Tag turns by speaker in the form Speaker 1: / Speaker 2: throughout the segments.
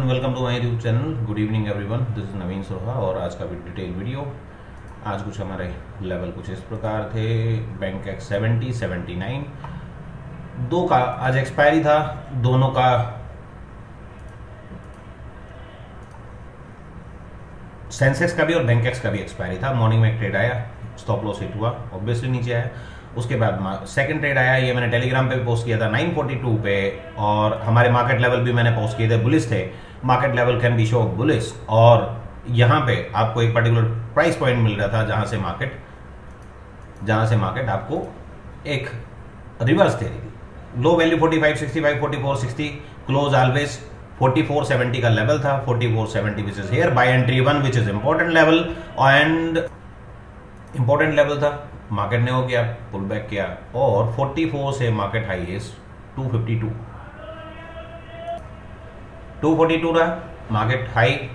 Speaker 1: Welcome to my YouTube channel. Good evening everyone, this is Naveen Soha और आज का भी डिटेल वीडियो। आज कुछ हमारे लेवल कुछ इस प्रकार थे। बैंक एक्स 70, 79 दो का आज एक्सपायरी था, दोनों का सेंसेक्स का भी और बैंक एक्स का भी एक्सपायरी था। मॉर्निंग में एक ट्रेड आया, स्टॉप लॉस हिट हुआ, ऑब्वियसली नीचे आया। उसके बाद सेकंड ट्रेड आया, ये मैंने टेलीग्राम पे भी पोस्ट किया था 942 पे, और हमारे मार्केट लेवल भी मैंने पोस्ट किए थे, बुलिश थे। Market level can be show bullish, और यहाँ पे आपको एक पर्टिकुलर प्राइस पॉइंट मिल रहा था जहां से मार्केट आपको एक रिवर्स दे रही थी। लो वैल्यू 45, 65, 44, 60, क्लोज ऑलवेज 4470 का लेवल था। 4470 which is here, buy entry 1 which is important level, and important level था। मार्केट ने हो गया पुल बैक किया और 44 से मार्केट हाई इज 252 रहा मार्केट हाई।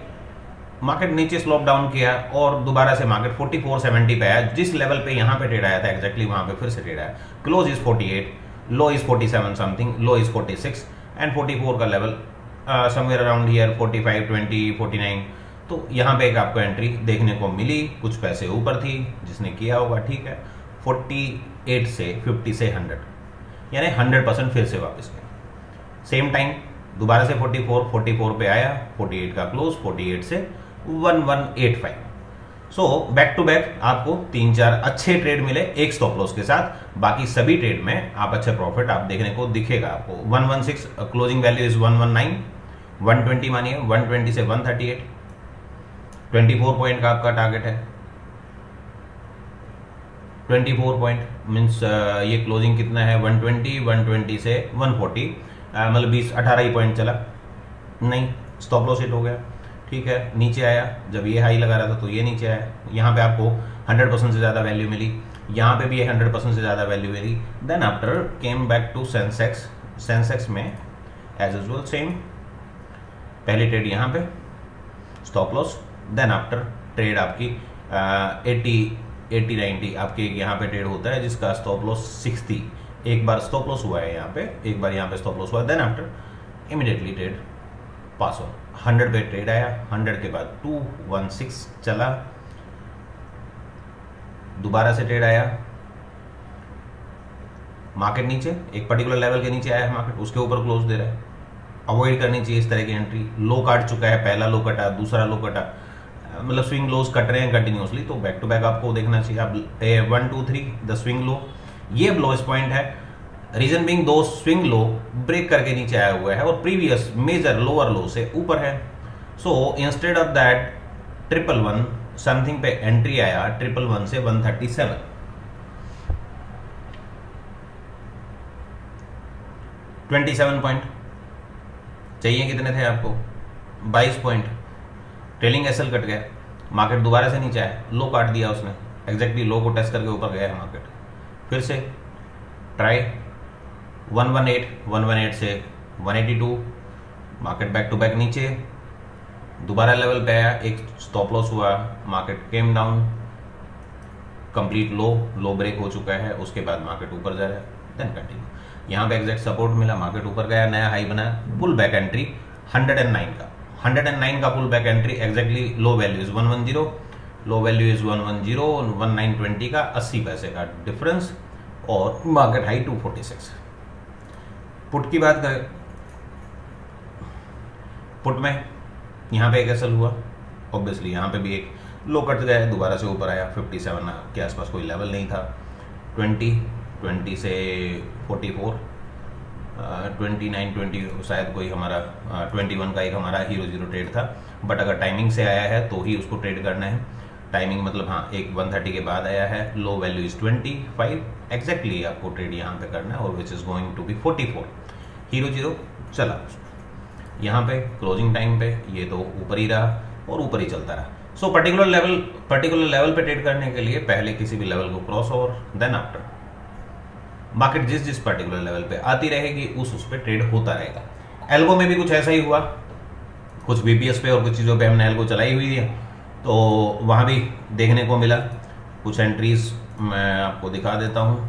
Speaker 1: मार्केट नीचे स्लोप डाउन किया और दोबारा से मार्केट 4470 पे आया। जिस लेवल पे यहां पे ट्रेड आया था एग्जैक्टली वहां पे फिर से ट्रेड आया। Close is 48, low is 47 something, low is 46 and 44 का लेवल समवेयर अराउंड हियर 45, 20, 49। तो यहाँ पे एक आपको एंट्री देखने को मिली, कुछ पैसे ऊपर थी, जिसने किया होगा ठीक है। 48 से 50 से 100 यानी 100% फिर से वापस गया। सेम टाइम दोबारा से 44 पे आया, 48 का क्लोज, 48 से 1185। सो बैक टू बैक आपको 3-4 अच्छे ट्रेड मिले एक स्टॉप लॉस के साथ। बाकी सभी ट्रेड में आप अच्छे प्रॉफिट आप देखने को दिखेगा आपको। 116 क्लोजिंग वैल्यू इज 119, 120 मानिए, 120 से 138, 24 पॉइंट का आपका टारगेट है। 24 पॉइंट मीन्स ये क्लोजिंग कितना है 120 से 140, मतलब 18 ही पॉइंट चला, नहीं स्टॉप लॉस हिट हो गया। ठीक है, नीचे आया, जब ये हाई लगा रहा था तो ये नीचे आया। यहाँ पे आपको 100% से ज़्यादा वैल्यू मिली, यहाँ पे भी ये 100% से ज़्यादा वैल्यू मिली। Then after came back to Sensex में एज यूजुअल सेम, पहली ट्रेड यहाँ पे stop loss, then after trade आपकी 80-90 आपके यहाँ पे ट्रेड होता है जिसका स्टॉप लॉस 60। एक बार स्टॉप लॉस हुआ है यहाँ पे, एक बार यहाँ पे स्टॉप लॉस हुआ है। Then after immediately trade pass on. 100 पे ट्रेड आया, 100 के बाद 216 चला, दोबारा से ट्रेड आया, मार्केट नीचे एक पर्टिकुलर लेवल के नीचे आया है मार्केट, उसके ऊपर क्लोज दे रहा है। अवॉइड करनी चाहिए इस तरह की एंट्री। लो काट चुका है, पहला लो कटा, दूसरा लो कटा, मतलब स्विंग लोज कट रहे हैं कंटिन्यूसली, तो बैक टू बैक आपको देखना चाहिए। आप 1, 2, 3 द स्विंग लो, ये लोएस्ट पॉइंट है। रीजन बीइंग दो स्विंग लो ब्रेक करके नीचे आया हुआ है और प्रीवियस मेजर लोअर लो से ऊपर है। So instead of that 111 something पे एंट्री आया, 111 से 137, 27 पॉइंट चाहिए। कितने थे आपको? 22 पॉइंट। ट्रेलिंग एसएल कट गया, मार्केट दोबारा से नीचे आया, लो काट दिया उसने, एग्जैक्टली लो को टेस्ट करके ऊपर गया है मार्केट। फिर से ट्राई 118 से 182, मार्केट बैक टू बैक नीचे, दोबारा लेवल पे आया, एक स्टॉप लॉस हुआ, मार्केट केम डाउन, कंप्लीट लो ब्रेक हो चुका है, उसके बाद मार्केट ऊपर जा रहा है। देन कंटिन्यू, यहाँ पे एग्जैक्ट सपोर्ट मिला, मार्केट ऊपर गया, नया हाई बनाया, पुल बैक एंट्री 109 का pull back entry. Exactly low value is 110, low value is 110, 1920 का 80 पैसे का डिफरेंस, और मार्केट हाई 246। पुट की बात करें, पुट में यहाँ पे एक एसएल हुआ, ऑब्वियसली यहाँ पे भी एक लो कट गया है, दोबारा से ऊपर आया, 57 के आसपास कोई लेवल नहीं था। 20 से 44, 29-20 शायद कोई हमारा 21 का एक हमारा हीरो जीरो ट्रेड था, बट अगर टाइमिंग से आया है तो ही उसको ट्रेड करना है। टाइमिंग मतलब हाँ, एक 130 के बाद आया है, लो वैल्यू इज 25, एग्जैक्टली आपको ट्रेड यहाँ पे करना है, और which is going to be 44। Hero zero चला यहाँ पे क्लोजिंग टाइम पे, ये तो ऊपर ही रहा और ऊपर ही चलता रहा। सो पर्टिकुलर लेवल पे ट्रेड करने के लिए पहले किसी भी लेवल को cross over, then after market जिस पर्टिकुलर लेवल पे आती रहेगी उस पे ट्रेड होता रहेगा। एल्गो में भी कुछ ऐसा ही हुआ, कुछ बीपीएस पे और कुछ चीज़ों पे हमने एल्गो चलाई हुई है, तो वहाँ भी देखने को मिला कुछ एंट्रीज। मैं आपको दिखा देता हूँ।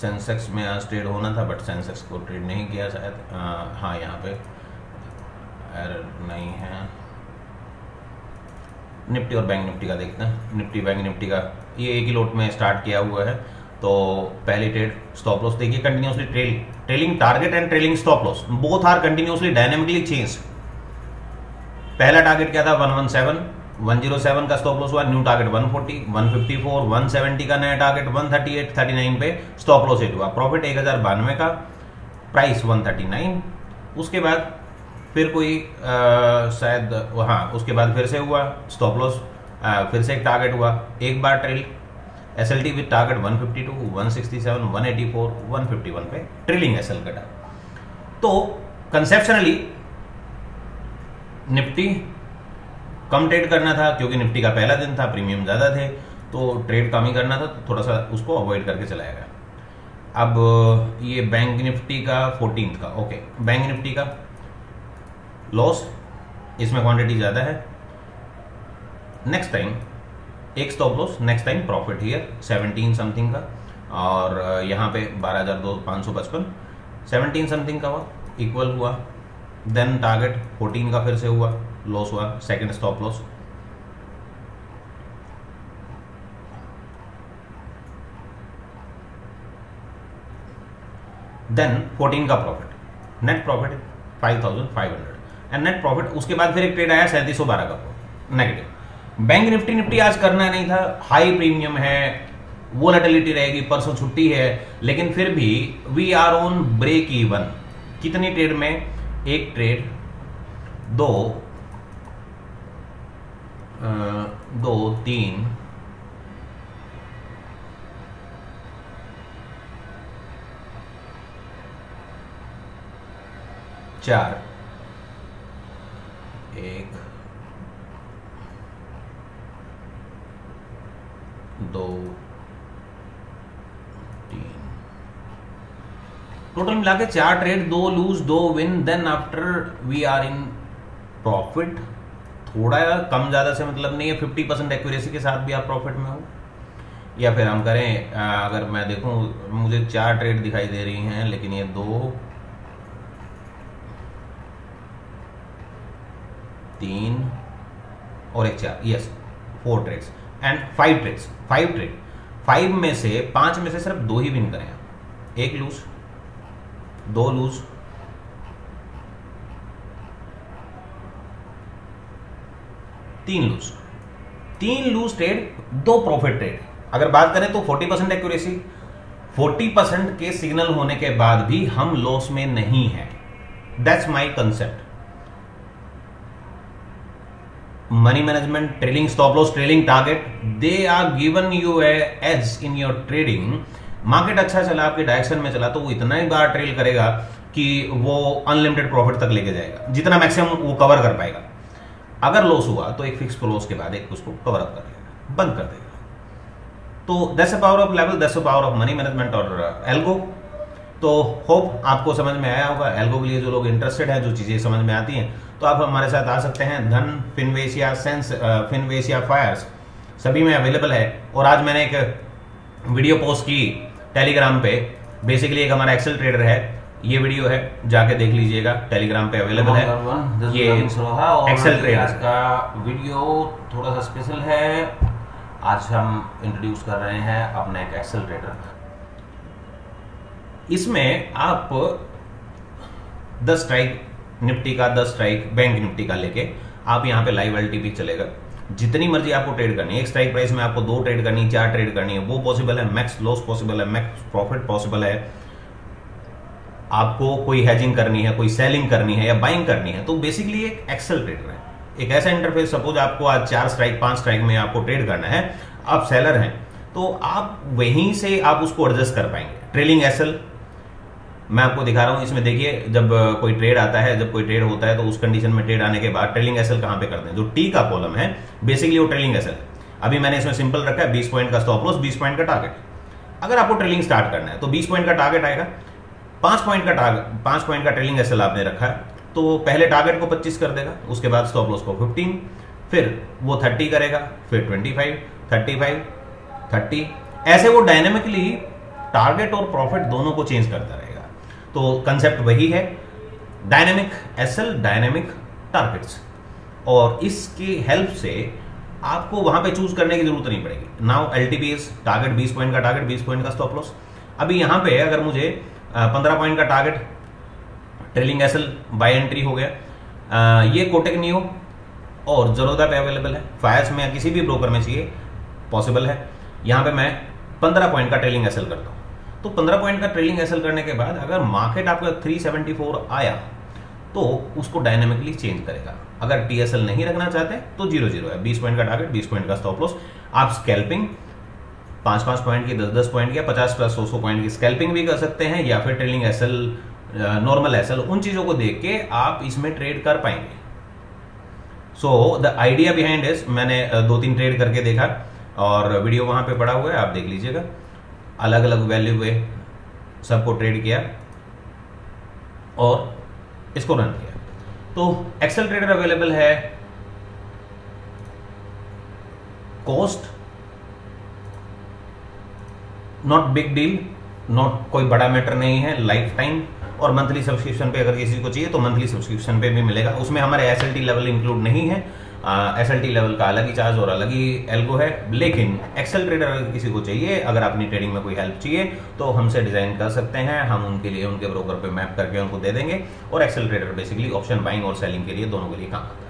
Speaker 1: सेंसेक्स में आज ट्रेड होना था बट सेंसेक्स को ट्रेड नहीं किया शायद। हाँ यहाँ पे एरर नहीं है। निफ्टी और बैंक निफ्टी का देखते हैं। निफ्टी बैंक निफ्टी का ये एक ही लोट में स्टार्ट किया हुआ है। तो पहली ट्रेड स्टॉप लॉस देखिए, continuously trailing target and trailing stop loss both are continuously dynamically change. पहला टारगेट क्या था 117, 107 का स्टॉप लॉस हुआ, न्यू टारगेट 140, 154, 170 का नया टारगेट, 138, 39 पे स्टॉप लॉस हिट हुआ। प्रॉफिट 1092 का, प्राइस 139। उसके बाद फिर कोई शायद हाँ उसके बाद फिर से हुआ स्टॉप लॉस, फिर से एक टारगेट हुआ, एक बार ट्रेल एसएलटी विद टारगेट 152, 167, 184, 151 पे ट्रेलिंग एसएल कटा। तो कंसेप्शनली निफ्टी कम ट्रेड करना था क्योंकि निफ्टी का पहला दिन था, प्रीमियम ज्यादा थे, तो ट्रेड कम ही करना था, तो थोड़ा सा उसको अवॉइड करके चलाया गया। अब ये बैंक निफ्टी का 14th का, ओके बैंक निफ्टी का लॉस, इसमें क्वांटिटी ज्यादा है। नेक्स्ट टाइम एक stop loss, next time profit here 17 something का, और यहाँ पे 12,555 17 समथिंग का हुआ, इक्वल हुआ। देन टारगेट 14 का फिर से हुआ, लॉस हुआ, सेकंड स्टॉप लॉस। देन 14 का profit, net profit 5,500 and net profit. उसके बाद फिर एक ट्रेड आया 3712 का नेगेटिव। बैंक निफ्टी आज करना नहीं था, हाई प्रीमियम है, वोलेटिलिटी रहेगी, परसों छुट्टी है, लेकिन फिर भी we are on break even. कितनी ट्रेड में? एक ट्रेड, दो, 3, 4, 1, 2, 3, टोटल मिला के 4 trade, 2 lose 2 win. Then after we are in profit. थोड़ा कम ज्यादा से मतलब नहीं है, 50% एक्यूरेसी के साथ भी आप प्रॉफिट में हो। या फिर हम करें, अगर मैं देखूं मुझे 4 ट्रेड दिखाई दे रही हैं, लेकिन ये 2, 3 और एक 4, yes 4 trades and 5 trades. 5 trade, 5 में से 5 में से सिर्फ 2 ही विन करें, एक lose, 2 lose, 3 lose, 3 lose trade, 2 profit trade. अगर बात करें तो 40% एक्यूरेसी, 40% के सिग्नल होने के बाद भी हम लॉस में नहीं है। That's my concept. Money management, trailing stop loss, trailing target, they are given you as in your trading. Market अच्छा चला, आपके डायरेक्शन में चला, तो वो इतना ही बार ट्रेल करेगा कि वो अनलिमिटेड प्रॉफिट तक लेके जाएगा, जितना मैक्सिमम वो कवर कर पाएगा। अगर लॉस हुआ तो एक फिक्स लॉस के बाद एक उसको कवर अप कर लेगा, बंद कर देगा। तो that's the power of level, that's the power of money management और एल्गो। तो होप आपको समझ में आया होगा। एल्गो के लिए जो लोग इंटरेस्टेड हैं, जो चीजें समझ में आती हैं, तो आप हमारे साथ आ सकते हैं। धन, फिनवेस या सेंस, फिनवेस या फायर्स, सभी में अवेलेबल है। और आज मैंने एक वीडियो पोस्ट की टेलीग्राम पे, बेसिकली एक हमारा एक्सेल ट्रेडर है, ये वीडियो है, जाके देख लीजिएगा, टेलीग्राम पे अवेलेबल है। ये एक्सेल ट्रेडर का वीडियो थोड़ा सा स्पेशल है। आज हम इंट्रोड्यूस कर रहे हैं अपने एक एक्सेल ट्रेडर। इसमें आप 10 स्ट्राइक निफ्टी का, 10 स्ट्राइक बैंक निफ्टी का लेके आप यहाँ पे लाइव एलटीपी चलेगा। जितनी मर्जी आपको ट्रेड करनी है, एक स्ट्राइक प्राइस में आपको 2 ट्रेड करनी है, 4 ट्रेड करनी है, वो पॉसिबल है। मैक्स लॉस पॉसिबल है, मैक्स प्रॉफिट पॉसिबल है। आपको कोई हेजिंग करनी है, कोई सेलिंग करनी है या बाइंग करनी है, तो बेसिकली एक एक्सेल ट्रेडर है। एक ऐसा इंटरफेस, सपोज आपको आज 4 स्ट्राइक 5 स्ट्राइक में आपको ट्रेड करना है, आप सेलर हैं, तो आप वहीं से आप उसको एडजस्ट कर पाएंगे। ट्रेलिंग एसएल मैं आपको दिखा रहा हूं। इसमें देखिए, जब कोई ट्रेड आता है, जब कोई ट्रेड होता है, तो उस कंडीशन में ट्रेड आने के बाद ट्रेलिंग एसएल कहां पे करते हैं? जो टी का कॉलम है, बेसिकली वो ट्रेलिंग एसएल है। अभी मैंने इसमें सिंपल रखा है 20 पॉइंट का स्टॉप लॉस, 20 पॉइंट का टारगेट। अगर आपको ट्रेलिंग स्टार्ट करना है तो 20 पॉइंट का टारगेट आएगा, 5 पॉइंट का टारगेट, 5 पॉइंट का ट्रेलिंग एसएल आपने रखा है, तो पहले टारगेट को 25 कर देगा, उसके बाद स्टॉप लॉस को 15, फिर वो 30 करेगा, फिर 25, 35, 30, ऐसे वो डायनेमिकली टारगेट और प्रॉफिट दोनों को चेंज करता रहेगा। तो कंसेप्ट वही है, डायनेमिक एसएल, डायनेमिक टारगेट्स, और इसकी हेल्प से आपको वहां पे चूज करने की जरूरत नहीं पड़ेगी। नाउ एलटीपीएस, टारगेट 20 पॉइंट का टारगेट, 20 पॉइंट का स्टॉप लॉस। अभी यहां पे अगर मुझे 15 पॉइंट का target, trailing SL buy entry हो गया, ये कोटक नियो और जरोदा पे अवेलेबल है, फायर्स में किसी भी ब्रोकर में चाहिए, पॉसिबल है। यहां पे मैं 15 पॉइंट का ट्रेलिंग एसएल करता हूं। तो 15 पॉइंट का ट्रेलिंग एसएल करने के बाद अगर मार्केट आपका 374 आया तो उसको डायनेमिकली चेंज करेगा। अगर टीएसएल नहीं रखना चाहते तो 0-0 है, 20 पॉइंट का टारगेट, 20 पॉइंट का स्टॉप लॉस। आप स्कैल्पिंग 5-5 पॉइंट की, 10-10 पॉइंट की, 50-100 पॉइंट की स्कैल्पिंग भी कर सकते हैं, या फिर ट्रेलिंग एसएल, नॉर्मल एसएल, उन चीजों को देख के आप इसमें ट्रेड कर पाएंगे। So the idea behind is, मैंने 2-3 ट्रेड करके देखा और वीडियो वहां पे पड़ा हुआ है, आप देख लीजिएगा। अलग अलग वैल्यू पे सबको ट्रेड किया और इसको रन किया। तो एक्सेल ट्रेडर अवेलेबल है, cost not big deal, not कोई बड़ा मैटर नहीं है, लाइफ टाइम। और मंथली सब्सक्रिप्शन पे अगर किसी को चाहिए तो मंथली सब्सक्रिप्शन पे भी मिलेगा। उसमें हमारे एसएलटी लेवल इंक्लूड नहीं है, एसएलटी लेवल का अलग ही चार्ज और अलग ही एल्गो है। लेकिन एक्सेल ट्रेडर अगर किसी को चाहिए, अगर अपनी ट्रेडिंग में कोई हेल्प चाहिए तो हमसे डिजाइन कर सकते हैं, हम उनके लिए उनके ब्रोकर पे मैप करके उनको दे देंगे। और excel trader basically option buying और सेलिंग के लिए, दोनों के लिए काम आता है।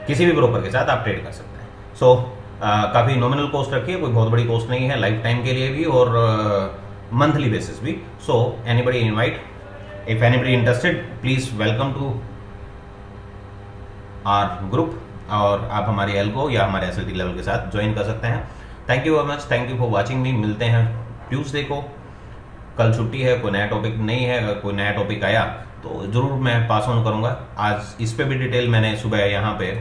Speaker 1: किसी भी ब्रोकर के साथ आप ट्रेड कर सकते हैं। सो काफी नॉमिनल कॉस्ट रखी है, कोई बहुत बड़ी कॉस्ट नहीं है, लाइफ टाइम के लिए भी और मंथली बेसिस भी। So anybody invite, if anybody interested, please welcome to our group, और आप हमारे एल्गो या हमारे एसएलटी लेवल के साथ ज्वाइन कर सकते हैं। Thank you very much, thank you for watching me. मिलते हैं ट्यूसडे को, कल छुट्टी है, कोई नया टॉपिक नहीं है। अगर कोई नया टॉपिक आया तो जरूर मैं पास ऑन करूंगा। आज इस पे भी डिटेल मैंने सुबह यहाँ पे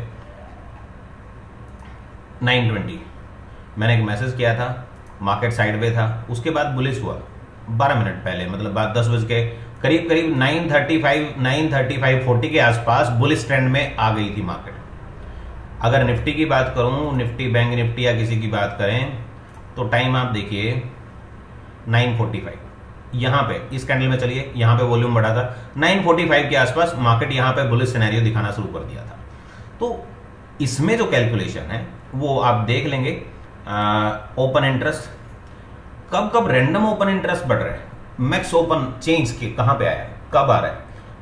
Speaker 1: 9:20 मैंने एक मैसेज किया था, मार्केट साइडवे था, उसके बाद बुलिश हुआ 12 मिनट पहले, मतलब बाद 10 बज के करीब 9:35-40 के आसपास बुलिश ट्रेंड में आ गई थी मार्केट। अगर निफ्टी की बात करूं, निफ्टी, बैंक निफ्टी या किसी की बात करें तो टाइम आप देखिए 9:45, यहां पे इस कैंडल में चलिए, यहां पे वॉल्यूम बढ़ा था, 9:45 के आसपास मार्केट यहां पे बुलिश सिनेरियो दिखाना शुरू कर दिया था। तो इसमें जो कैलकुलेशन है वो आप देख लेंगे। ओपन इंटरेस्ट, कब रैंडम ओपन इंटरेस्ट बढ़ रहा है, मैक्स ओपन चेंज के कहां पे आया है, कब आ रहा है,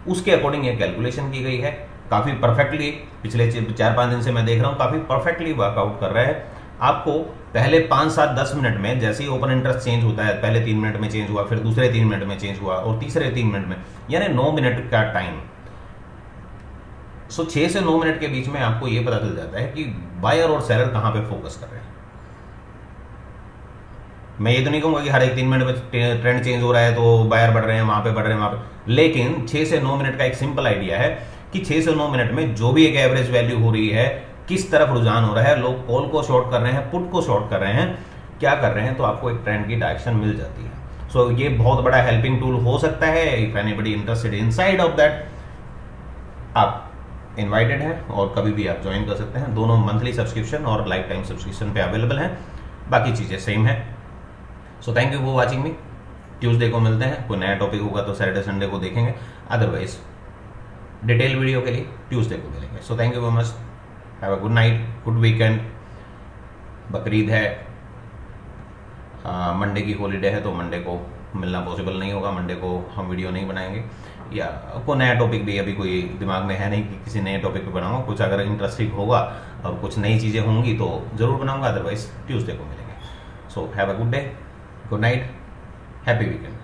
Speaker 1: उसके अकॉर्डिंग ये कैलकुलेशन की गई है। काफी परफेक्टली पिछले 4-5 दिन से मैं देख रहा हूं, काफी परफेक्टली वर्कआउट कर रहा है। आपको पहले 5-7-10 मिनट में जैसे ही ओपन इंटरेस्ट चेंज होता है, पहले 3 मिनट में चेंज हुआ, फिर दूसरे 3 मिनट में चेंज हुआ और तीसरे 3 मिनट में, यानी 9 मिनट का टाइम। सो 6 से 9 मिनट के बीच में आपको यह पता चल जाता है कि बायर और सेलर कहां पे फोकस कर रहे हैं। मैं ये तो नहीं कहूंगा कि हर एक 3 मिनट में ट्रेंड चेंज हो रहा है तो बायर बढ़ रहे हैं, वहां पे बढ़ रहे हैं, वहां पे। लेकिन 6 से 9 मिनट का एक सिंपल आइडिया है कि 6 से 9 मिनट में जो भी एक एवरेज वैल्यू हो रही है, किस तरफ रुझान हो रहा है, लोग कॉल को शॉर्ट कर रहे हैं, पुट को शॉर्ट कर रहे हैं, क्या कर रहे हैं, तो आपको एक ट्रेंड की डायरेक्शन मिल जाती है। सो ये बहुत बड़ा हेल्पिंग टूल हो सकता है। If anybody interested inside of that, आप इनवाइटेड है और कभी भी आप ज्वाइन कर सकते हैं। दोनों मंथली सब्सक्रिप्शन और लाइफ टाइम सब्सक्रिप्शन पे अवेलेबल हैं, बाकी चीजें सेम है। So thank you for watching me. Tuesday को मिलते हैं, कोई नया टॉपिक होगा तो सैटरडे संडे को देखेंगे, अदरवाइज डिटेल वीडियो के लिए ट्यूसडे को मिलेंगे। So thank you very much, have a good night, good weekend. Bakrid है, मंडे की हॉलीडे है तो मंडे को मिलना पॉसिबल नहीं होगा, मंडे को हम वीडियो नहीं बनाएंगे, या कोई नया टॉपिक भी अभी कोई दिमाग में है नहीं कि किसी नए टॉपिक पे बनाऊंगा। कुछ अगर इंटरेस्टिंग होगा और कुछ नई चीज़ें होंगी तो जरूर बनाऊंगा, अदरवाइज ट्यूसडे को मिलेंगे। So have a good day, good night, happy weekend.